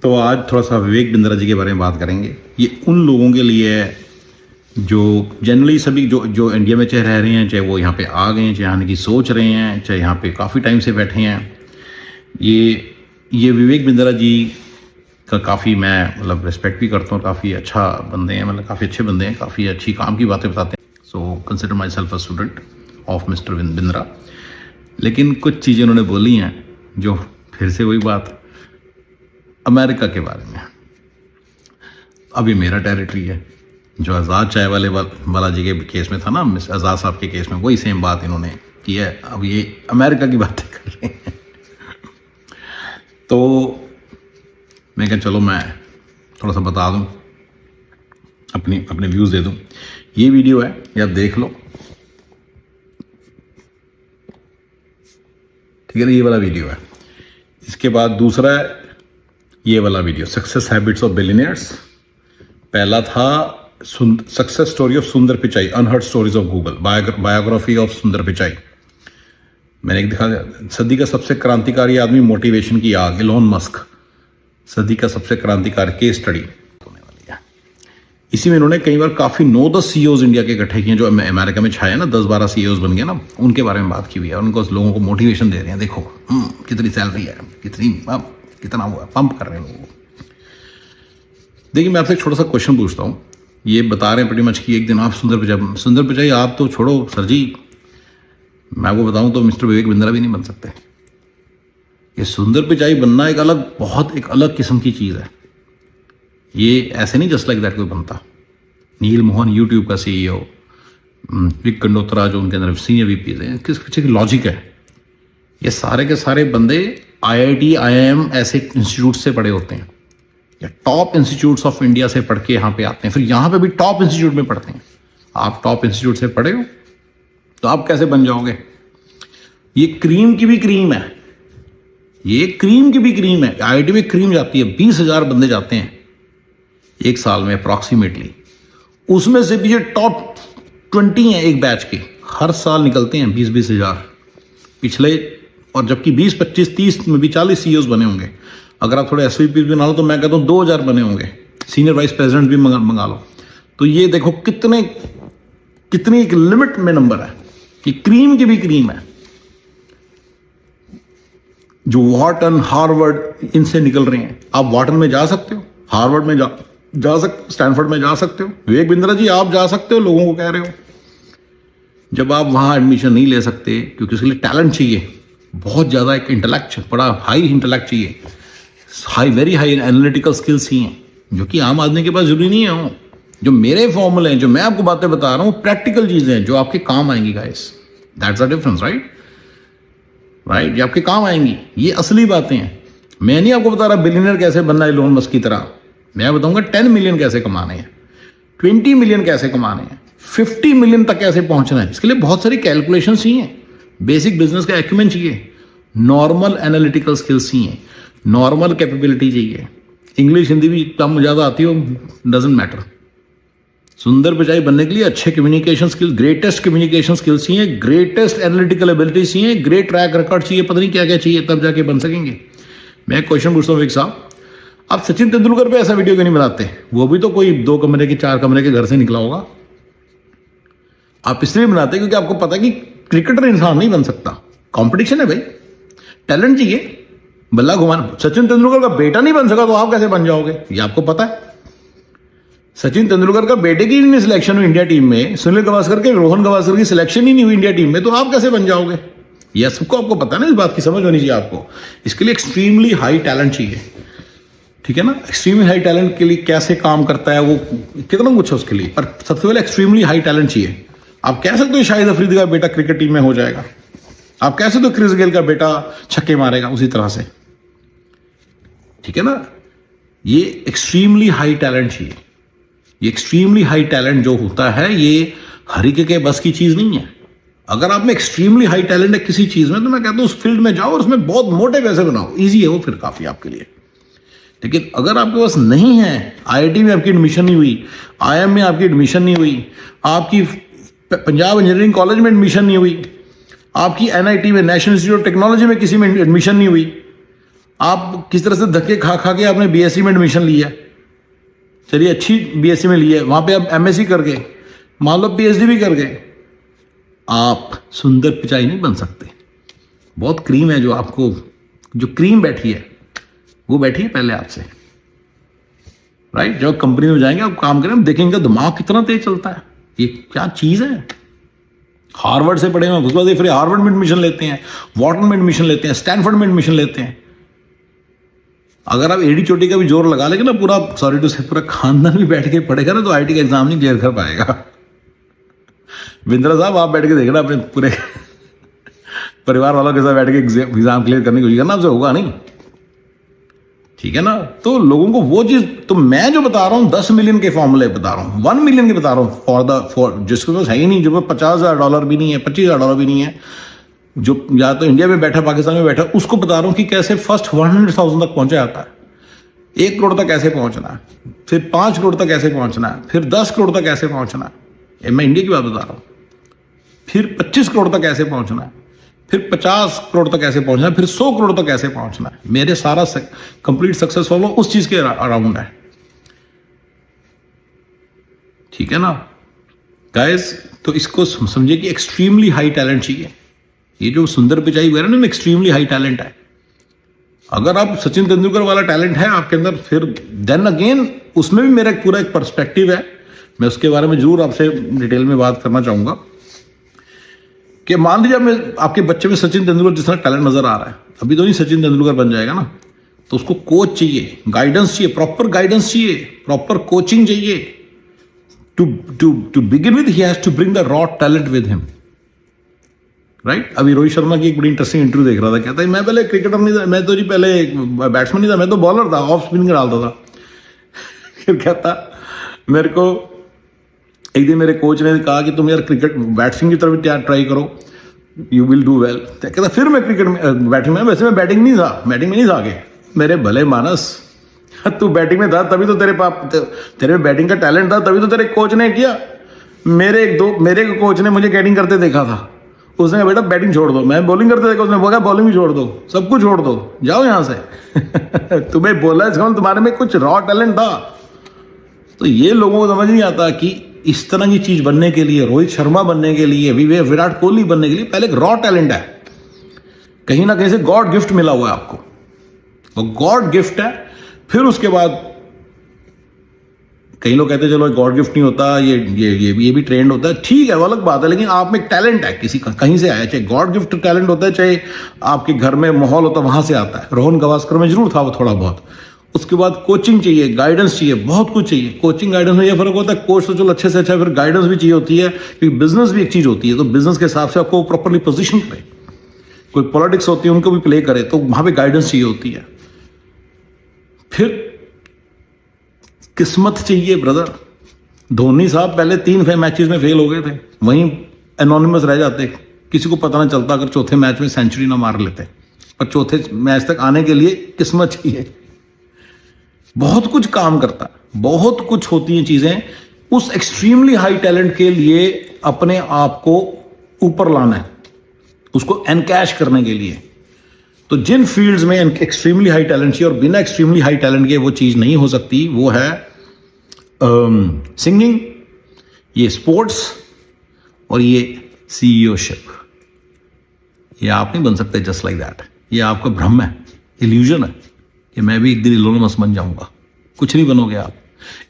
तो आज थोड़ा सा विवेक बिंद्रा जी के बारे में बात करेंगे। ये उन लोगों के लिए है जो जनरली सभी जो इंडिया में चाहे रह रहे हैं, चाहे वो यहाँ पे आ गए हैं, चाहे आने की सोच रहे हैं, चाहे यहाँ पे काफ़ी टाइम से बैठे हैं। ये विवेक बिंद्रा जी का काफ़ी मैं मतलब रिस्पेक्ट भी करता हूँ। काफ़ी अच्छा बंदे हैं, मतलब काफ़ी अच्छे बंदे हैं, काफ़ी अच्छी काम की बातें बताते हैं। So consider my self a student of mister Bindra. लेकिन कुछ चीज़ें उन्होंने बोली हैं जो फिर से वही बात अमेरिका के बारे में। अब ये मेरा टेरिटरी है। जो आज़ाद चाय वाला जी के केस में था ना, मिस आज़ाद साहब के केस में, वही सेम बात इन्होंने की है। अब ये अमेरिका की बातें कर रहे हैं। तो मैं कहा चलो मैं थोड़ा सा बता दूं, अपने व्यूज़ दे दूं। ये वीडियो है, ये आप देख लो, ठीक है ना। ये वाला वीडियो है। इसके बाद दूसरा है ये वाला video, success habits of billionaires. पहला था सक्सेस स्टोरी ऑफ सुंदर Pichai, unheard stories of Google, biography of सुंदर पिचाई। मैंने एक दिखा दिया। सदी का सबसे क्रांतिकारी आदमी, मोटिवेशन की आग, इलॉन मस्क, सदी का सबसे क्रांतिकारी केस स्टडी होने वाली है। इसी में इन्होंने कई बार काफ़ी 9-10 सीईओज इंडिया के इकट्ठे किए जो अमेरिका में छाए ना, 10-12 सीईओज बन गए ना, उनके बारे में बात की हुई है। और उनको लोगों को मोटिवेशन दे रहे हैं, देखो कितनी सैलरी है, कितना हुआ, पंप कर रहे हैं लोगों को। देखिए मैं आपसे एक छोटा सा क्वेश्चन पूछता हूँ। ये बता रहे हैं प्रीटी मच कि एक दिन आप सुंदर पिचाई आप तो छोड़ो सर जी, मैं आपको बताऊं तो मिस्टर विवेक बिंद्रा भी नहीं बन सकते। ये सुंदर पिचाई बनना एक अलग किस्म की चीज़ है। ये ऐसे नहीं जस्ट लाइक दैट कोई बनता। नील मोहन यूट्यूब का सीईओ, विक कंडोत्रा जो उनके अंदर सीनियर वीपी है, किस पीछे की लॉजिक है। ये सारे के सारे बंदे IIT IIM ऐसे इंस्टीट्यूट से पढ़े होते हैं, या टॉप इंस्टीट्यूट्स ऑफ इंडिया से पढ़ के यहाँ पे आते हैं, फिर यहाँ पे भी टॉप इंस्टीट्यूट में पढ़ते हैं। आप टॉप इंस्टीट्यूट से पढ़े हो तो आप कैसे बन जाओगे। ये क्रीम की भी क्रीम है, ये क्रीम की भी क्रीम है। IIT में क्रीम जाती है, 20,000 बंदे जाते हैं एक साल में अप्रॉक्सीमेटली। उसमें से भी ये टॉप 20 हैं एक बैच के, हर साल निकलते हैं 20-20 हजार पिछले। और जबकि 20, 25, 30 में भी 40 सीईओज बने होंगे। अगर आप थोड़े SVP भी ना लो तो मैं कहता हूँ 2000 बने होंगे। सीनियर वाइस प्रेसिडेंट भी मंगा लो। तो ये देखो कितनी एक लिमिट में नंबर है कि क्रीम की भी क्रीम है। जो वॉर्टन, हार्वर्ड, इनसे निकल रहे हैं। आप वॉर्टन में जा सकते हो, हार्वर्ड में जा सकते, स्टैनफोर्ड में जा सकते हो। विवेक बिंद्रा जी आप जा सकते हो, लोगों को कह रहे हो। जब आप वहां एडमिशन नहीं ले सकते क्योंकि उसके लिए टैलेंट चाहिए, बहुत ज्यादा एक इंटेलेक्ट, बड़ा हाई इंटेलेक्ट चाहिए, वेरी हाई एनालिटिकल स्किल्स ही हैं, जो कि आम आदमी के पास जरूरी नहीं है। जो मेरे फॉर्मूले हैं, जो मैं आपको बातें बता रहा हूँ, प्रैक्टिकल चीजें हैं जो आपके काम आएंगी guys. That's the difference, right. ये आपके काम आएंगी, ये असली बातें हैं। मैं नहीं आपको बता रहा बिलियनर कैसे बनना है इलोन मस्क की तरह। मैं बताऊंगा 10 मिलियन कैसे कमाने हैं, 20 मिलियन कैसे कमाने हैं, 50 मिलियन तक कैसे पहुंचना है। इसके लिए बहुत सारी कैलकुलेशन चाहिए, बेसिक बिजनेस का एक्यूमेंट चाहिए, नॉर्मल एनालिटिकल स्किल्स चाहिए, नॉर्मल कैपेबिलिटी चाहिए। इंग्लिश हिंदी भी कम ज़्यादा आती हो, डजेंट मैटर। सुंदर पिचाई बनने के लिए अच्छे communication skill, greatest communication skills चाहिए, ग्रेटेस्ट एनालिटिकल एबिलिटी चाहिए, ग्रेट ट्रैक रिकॉर्ड चाहिए, पता नहीं क्या क्या चाहिए, तब जाके बन सकेंगे। मैं एक क्वेश्चन पूछता हूँ विवेक साहब, आप सचिन तेंदुलकर पे ऐसा वीडियो क्यों नहीं बनाते। वो भी तो कोई 2 कमरे के 4 कमरे के घर से निकला होगा। आप इसलिए बनाते क्योंकि आपको पता है कि क्रिकेटर इंसान नहीं बन सकता, कंपटीशन है भाई, टैलेंट चाहिए, बल्ला घुमाना। सचिन तेंदुलकर का बेटा नहीं बन सका तो आप कैसे बन जाओगे, ये आपको पता है। सचिन तेंदुलकर का बेटे की नहीं सिलेक्शन हुई इंडिया टीम में, सुनील गावस्कर के, रोहन गावस्कर की सिलेक्शन ही नहीं हुई इंडिया टीम में, तो आप कैसे बन जाओगे। यह सबको आपको पता है ना, इस बात की समझ होनी चाहिए आपको। इसके लिए एक्सट्रीमली हाई टैलेंट चाहिए, ठीक है ना। एक्सट्रीमली हाई टैलेंट के लिए कैसे काम करता है वो, कितना कुछ है उसके लिए, पर सबसे पहले एक्सट्रीमली हाई टैलेंट चाहिए। आप कह सकते हो शाहिद अफरीदी का बेटा क्रिकेट टीम में हो जाएगा, आप कह सकते हो क्रिस गेल का बेटा छक्के मारेगा उसी तरह से, ठीक है ना। ये एक्सट्रीमली हाई टैलेंट चाहिए। ये एक्सट्रीमली हाई टैलेंट जो होता है, ये हर एक के बस की चीज नहीं है। अगर आप में एक्सट्रीमली हाई टैलेंट है किसी चीज में, तो मैं कहता हूं उस फील्ड में जाओ और उसमें बहुत मोटे पैसे बनाओ, इजी है वो फिर काफी आपके लिए। लेकिन अगर आपके पास नहीं है, IIT में आपकी एडमिशन नहीं हुई, IIM में आपकी एडमिशन नहीं हुई, आपकी पंजाब इंजीनियरिंग कॉलेज में एडमिशन नहीं हुई, आपकी NIT में, नेशनल इंस्टीट्यूट ऑफ टेक्नोलॉजी में किसी में एडमिशन नहीं हुई, आप किस तरह से धक्के खा खा के आपने बीएससी में एडमिशन लिया, चलिए अच्छी बीएससी में लिया, वहां पे आप एमएससी करके मान लो पीएचडी भी करके, आप सुंदर पिचाई नहीं बन सकते। बहुत क्रीम है जो आपको, जो क्रीम बैठी है वो बैठी है पहले आपसे, राइट। जब कंपनी में जाएंगे आप काम करें, देखेंगे दिमाग कितना तेज चलता है, ये क्या चीज है। हार्वर्ड से पढ़े हैं, उसके बाद फिर हार्वर्ड में एडमिशन लेते हैं, वॉटन में एडमिशन लेते हैं, स्टैनफोर्ड में एडमिशन लेते हैं। अगर आप एडी चोटी का भी जोर लगा लेंगे ना, पूरा सॉरी टू से पूरा खानदान भी बैठ के पढ़ेगा ना, तो आईटी का एग्जाम नहीं क्लियर कर पाएगा। बिंद्रा साहब आप बैठ के देखना, अपने पूरे परिवार वालों के साथ बैठ के एग्जाम क्लियर करने की कोशिश करना, आपसे होगा नहीं, ठीक है ना। तो लोगों को वो चीज, तो मैं जो बता रहा हूँ 10 मिलियन के फॉर्मूले बता रहा हूँ, 1 मिलियन के बता रहा हूँ फॉर जिसके पास है ही नहीं, जो $50,000 भी नहीं है, $25,000 भी नहीं है, जो या तो इंडिया में बैठा पाकिस्तान में बैठा, उसको बता रहा हूँ कि कैसे फर्स्ट 100,000 तक पहुंचा जाता है, 1 करोड़ तक कैसे पहुंचना है, फिर 5 करोड़ तक कैसे पहुंचना है, फिर 10 करोड़ तक कैसे पहुंचना है, मैं इंडिया की बात बता रहा हूँ, फिर 25 करोड़ तक कैसे पहुंचना है, फिर 50 करोड़ तक कैसे पहुंचना है, फिर 100 करोड़ तक कैसे पहुंचना है। मेरे सारा कंप्लीट सक्सेस फॉलो उस चीज के अराउंड है, ठीक है ना गाइस। तो इसको समझिए कि एक्सट्रीमली हाई टैलेंट चाहिए। ये जो सुंदर पिचाई वगैरह ना, एक्सट्रीमली हाई टैलेंट है। अगर आप सचिन तेंदुलकर वाला टैलेंट है आपके अंदर, फिर देन अगेन उसमें भी मेरा पूरा एक पर्सपेक्टिव है, मैं उसके बारे में जरूर आपसे डिटेल में बात करना चाहूंगा। कि मान लीजिए मैं आपके बच्चे में सचिन तेंदुलकर जिस तरह टैलेंट नजर आ रहा है, अभी तो नहीं सचिन तेंदुलकर बन जाएगा ना, तो उसको कोच चाहिए, गाइडेंस चाहिए, प्रॉपर गाइडेंस चाहिए, प्रॉपर कोचिंग चाहिए। To begin with he has to bring the raw talent with him, right. अभी रोहित शर्मा की एक बड़ी इंटरेस्टिंग इंटरव्यू देख रहा था, कहता है मैं पहले क्रिकेटर नहीं था, मैं तो जी पहले बैट्समैन नहीं था, मैं तो बॉलर था, ऑफ स्पिन डालता था। फिर कहता मेरे को एक दिन मेरे कोच ने कहा कि तुम यार क्रिकेट बैट्समैन की तरफ ट्राई करो, यू विल डू वेल। कहता फिर मैं क्रिकेट में बैटिंग में, वैसे मैं बैटिंग में नहीं था आगे। मेरे भले मानस, तू बैटिंग में था तभी तो तेरे में बैटिंग का टैलेंट था, तभी तो तेरे कोच ने किया। मेरे कोच ने मुझे बैटिंग करते देखा था, उसने कहा बेटा बैटिंग छोड़ दो, मैं बॉलिंग करते देखा, उसने बोला बॉलिंग भी छोड़ दो, सब कुछ छोड़ दो, जाओ यहां से। तुम्हें बोला तुम्हारे में कुछ रॉ टैलेंट था। तो ये लोगों को समझ नहीं आता कि इस तरह की चीज बनने के लिए, रोहित शर्मा बनने के लिए, विराट कोहली बनने के लिए पहले एक रॉ टैलेंट है, कहीं ना कहीं से गॉड गिफ्ट मिला हुआ है आपको, वो गॉड गिफ्ट है। फिर उसके बाद कई लोग कहते हैं चलो गॉड गिफ्ट नहीं होता, ये भी ट्रेंड होता है, ठीक है वो अलग बात है, लेकिन आप में एक टैलेंट है, किसी कहीं से आया, चाहे गॉड गिफ्ट टैलेंट होता है, चाहे आपके घर में माहौल होता है वहां से आता है। रोहन गवास्कर में जरूर था वो थोड़ा बहुत। उसके बाद कोचिंग चाहिए, गाइडेंस चाहिए, बहुत कुछ चाहिए। कोचिंग गाइडेंस में ये फर्क होता है, कोच तो चलो अच्छे से अच्छा, फिर गाइडेंस भी चाहिए होती है, क्योंकि बिजनेस भी एक चीज होती है, तो बिजनेस के हिसाब से आपको प्रॉपरली पोजीशन करे। कोई पॉलिटिक्स होती है उनको भी प्ले करे, तो वहां पे गाइडेंस चाहिए होती है। फिर किस्मत चाहिए ब्रदर। धोनी साहब पहले 3 मैचेस में फेल हो गए थे, वहीं एनोनिमस रह जाते, किसी को पता ना चलता अगर चौथे मैच में सेंचुरी ना मार लेते। पर चौथे मैच तक आने के लिए किस्मत चाहिए, बहुत कुछ काम करता है, बहुत कुछ होती हैं चीजें। उस एक्सट्रीमली हाई टैलेंट के लिए अपने आप को ऊपर लाना है, उसको एनकैश करने के लिए। तो जिन फील्ड्स में एक्सट्रीमली हाई टैलेंट चाहिए और बिना एक्सट्रीमली हाई टैलेंट के वो चीज नहीं हो सकती, वो है सिंगिंग, ये स्पोर्ट्स और ये सीईओशिप। ये आप नहीं बन सकते जस्ट लाइक दैट। ये आपका भ्रम है, इल्यूजन है कि मैं भी एक दिन इलोन मस्क बन जाऊंगा। कुछ नहीं बनोगे आप।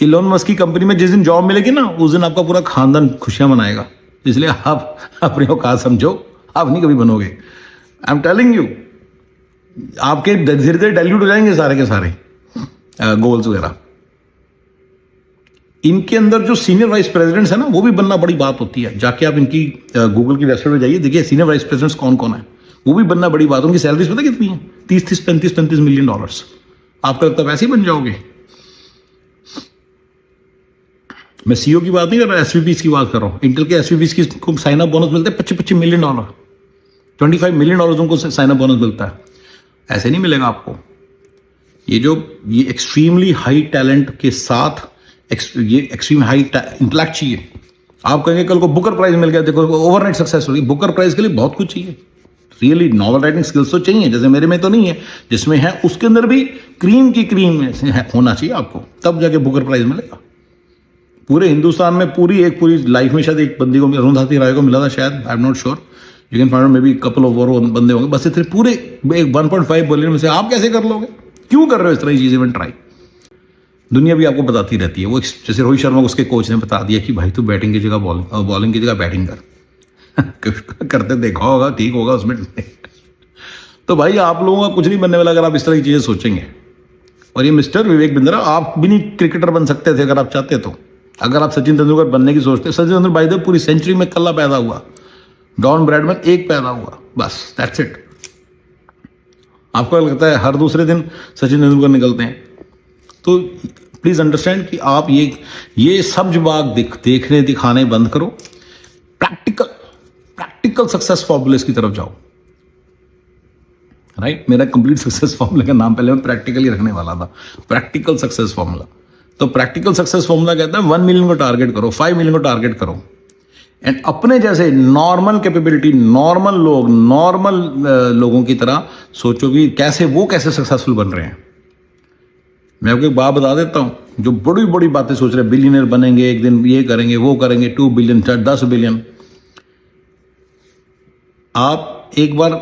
इलोन मस्क की कंपनी में जिस दिन जॉब मिलेगी ना, उस दिन आपका पूरा खानदान खुशियां मनाएगा। इसलिए आप अपनी औकात समझो, आप नहीं कभी बनोगे। आई एम टेलिंग यू, आपके धीरे धीरे डाइल्यूट हो जाएंगे सारे के सारे गोल्स वगैरह। इनके अंदर जो सीनियर वाइस प्रेसिडेंट्स है ना, वो भी बनना बड़ी बात होती है। जाके आप इनकी गूगल की वेबसाइट पे जाइए, देखिए सीनियर वाइस प्रेसिडेंट्स कौन कौन है, वो भी बनना बड़ी बात। उनकी सैलरीज पता कितनी है? 30-35 मिलियन डॉलर्स। आपका लगता है वैसे ही बन जाओगे? मैं सीईओ की बात नहीं कर रहा, एसवीपीज की बात कर रहा हूं। इंटेल के एसवीपीज की साइन अप बोनस मिलते हैं $25 मिलियन, $25 मिलियन उनको साइन अप बोनस मिलता है। ऐसे नहीं मिलेगा आपको। ये एक्सट्रीमली हाई टैलेंट के साथ ये एक्सट्रीम हाई इंटेलेक्ट चाहिए। आप कहेंगे कल को बुकर प्राइज मिल गया, देखो ओवरनाइट सक्सेस होगी। बुकर प्राइज के लिए बहुत कुछ चाहिए। रियली नॉवल राइटिंग स्किल्स तो चाहिए, जैसे मेरे में तो नहीं है, जिसमें है उसके अंदर भी क्रीम की क्रीम में से होना चाहिए आपको, तब जाके बुकर प्राइज मिलेगा। पूरे हिंदुस्तान में पूरी लाइफ में शायद एक बंदी को, अरुंधति राय को मिला था शायद, I am not sure, you can find may be couple of और बंदे होंगे, बस इतने पूरे 1.5 बिलियन में से आप कैसे कर लोगे? क्यों कर रहे हो इस तरह की चीजें में ट्राई? दुनिया भी आपको बताती रहती है। वो जैसे रोहित शर्मा को उसके कोच ने बता दिया कि भाई तू बैटिंग की जगह बॉलिंग की जगह बैटिंग कर करते देखा होगा, ठीक होगा उसमें। तो भाई आप लोगों का कुछ नहीं बनने वाला अगर आप इस तरह की चीजें सोचेंगे। और ये मिस्टर विवेक बिंद्रा, आप भी नहीं क्रिकेटर बन सकते थे अगर आप चाहते तो। अगर आप सचिन तेंदुलकर बनने की सोचते, Sachin Tendulkar by the way पूरी सेंचुरी में कल्ला पैदा हुआ, डॉन ब्रैडमैन एक पैदा हुआ, बस दैट्स इट। आपको लगता है हर दूसरे दिन सचिन तेंदुलकर निकलते हैं? तो प्लीज अंडरस्टैंड कि आप ये सब्ज बाग देखने दिखाने बंद करो, प्रैक्टिकल सक्सेस फॉर्मूलेस की तरफ जाओ। राइट, मेरा कंप्लीट सक्सेस फॉर्मूला का नाम पहले मैं प्रैक्टिकली रखने वाला था, प्रैक्टिकल सक्सेस फॉर्मूला। तो प्रैक्टिकल सक्सेस फॉर्मूला कहता है 1 मिलियन को टारगेट करो, 5 मिलियन को टारगेट करो, एंड अपने जैसे नॉर्मल कैपेबिलिटी, नॉर्मल लोगों की तरह सोचो कि कैसे सक्सेसफुल बन रहे हैं। मैं आपको एक बात बता देता हूं, जो बड़ी बड़ी बातें सोच रहे हैं, बिलियनर बनेंगे एक दिन, ये करेंगे वो करेंगे, 2 बिलियन 10 बिलियन, आप एक बार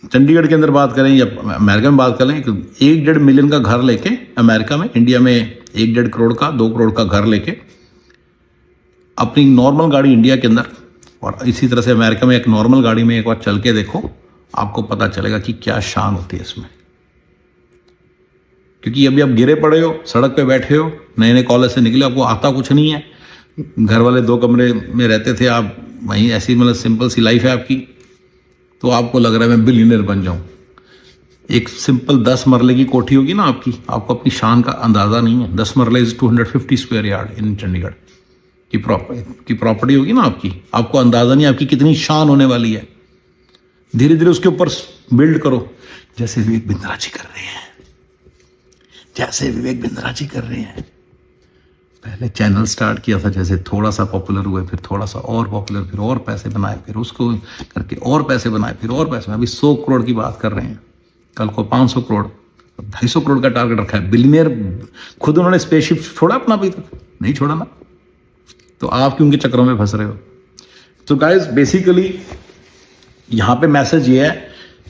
चंडीगढ़ के अंदर बात करें या अमेरिका में बात करें, 1.5 मिलियन का घर लेके अमेरिका में, इंडिया में 1.5 करोड़ का 2 करोड़ का घर लेके अपनी नॉर्मल गाड़ी इंडिया के अंदर, और इसी तरह से अमेरिका में एक नॉर्मल गाड़ी में एक बार चल के देखो, आपको पता चलेगा कि क्या शान होती है इसमें। क्योंकि अभी आप गिरे पड़े हो, सड़क पे बैठे हो, नए नए कॉलेज से निकले, आपको आता कुछ नहीं है, घर वाले 2 कमरे में रहते थे, आप वहीं ऐसी मतलब सिंपल सी लाइफ है आपकी, तो आपको लग रहा है मैं बिलियनर बन जाऊं। एक सिंपल 10 मरले की कोठी होगी ना आपकी, आपको अपनी शान का अंदाजा नहीं है। 10 मरले इज 250 स्क्वायर यार्ड इन चंडीगढ़ की प्रॉपर्टी होगी ना आपकी, आपको अंदाजा नहीं आपकी कितनी शान होने वाली है। धीरे धीरे उसके ऊपर बिल्ड करो, जैसे विवेक बिंद्रा जी कर रहे हैं, पहले चैनल स्टार्ट किया था, जैसे थोड़ा सा पॉपुलर हुए, फिर थोड़ा सा और पॉपुलर, फिर और पैसे बनाए, फिर उसको करके और पैसे बनाए, फिर और पैसे बनाए, अभी 100 करोड़ की बात कर रहे हैं, कल को 500 करोड़, 250 करोड़ का टारगेट रखा है। बिलियनियर खुद उन्होंने स्पेसशिप छोड़ा अपना, अभी तक नहीं छोड़ा ना, तो आप क्यों उनके चक्रों में फंस रहे हो? तो गाइस बेसिकली यहाँ पे मैसेज ये है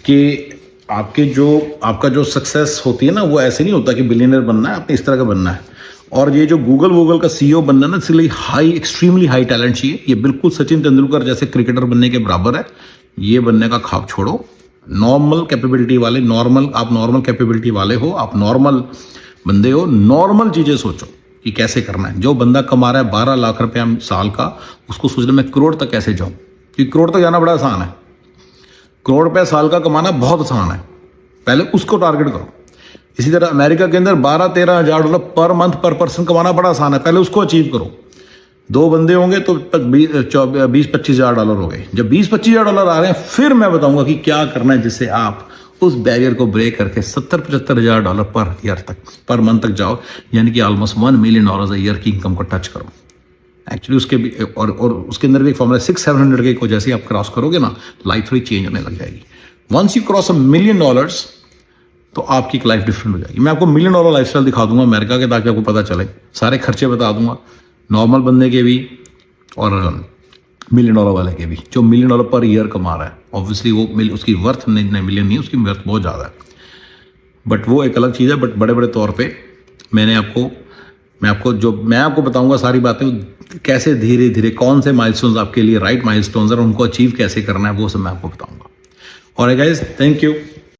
कि आपका जो सक्सेस होती है ना, वो ऐसे नहीं होता कि बिलियनर बनना है, आपने इस तरह का बनना है। और ये जो गूगल का सीईओ बनना ना, इसलिए एक्सट्रीमली हाई टैलेंट चाहिए। ये बिल्कुल सचिन तेंदुलकर जैसे क्रिकेटर बनने के बराबर है। ये बनने का ख्वाब छोड़ो, नॉर्मल कैपेबिलिटी वाले, आप नॉर्मल कैपेबिलिटी वाले हो, आप नॉर्मल बंदे हो, नॉर्मल चीजें सोचो कि कैसे करना है। जो बंदा कमा रहा है 12 लाख रुपया साल का, उसको सोचना मैं करोड़ तक कैसे जाऊं, क्योंकि करोड़ तक जाना बड़ा आसान है। करोड़ रुपया साल का कमाना बहुत आसान है, पहले उसको टारगेट करो। इसी तरह अमेरिका के अंदर 12-13 हज़ार डॉलर पर मंथ पर पर्सन कमाना बड़ा आसान है, पहले उसको अचीव करो। 2 बंदे होंगे तो 20-25 हज़ार डॉलर हो गए। जब 20-25 हज़ार डॉलर आ रहे हैं, फिर मैं बताऊंगा कि क्या करना है जिससे आप उस बैरियर को ब्रेक करके 70-75 हज़ार डॉलर पर मंथ तक जाओ, यानी कि ऑलमोस्ट $1 मिलियन अ ईयर की इनकम को टच करो। एक्चुअली उसके भी और उसके अंदर भी एक फॉर्मूला 600-700 के को जैसे आप क्रॉस करोगे ना, लाइफ थोड़ी चेंज होने लग जाएगी। वंस यू क्रॉस $1 मिलियन, तो आपकी एक लाइफ डिफरेंट हो जाएगी। मैं आपको $1 मिलियन लाइफस्टाइल दिखा दूंगा अमेरिका के, ताकि आपको पता चले, सारे खर्चे बता दूंगा, नॉर्मल बंदे के भी और $1 मिलियन वाले के भी। जो $1 मिलियन पर ईयर कमा रहा है, ऑब्वियसली वो उसकी वर्थ नहीं मिलियन नहीं, उसकी वर्थ बहुत ज़्यादा है, बट वो एक अलग चीज़ है। बट बड़े बड़े तौर पर मैं आपको बताऊंगा सारी बातें, कैसे धीरे धीरे कौन से माइलस्टोन्स आपके लिए राइट माइलस्टोन्स हैं और उनको अचीव कैसे करना है, वो सब मैं आपको बताऊंगा। और गाइस, थैंक यू।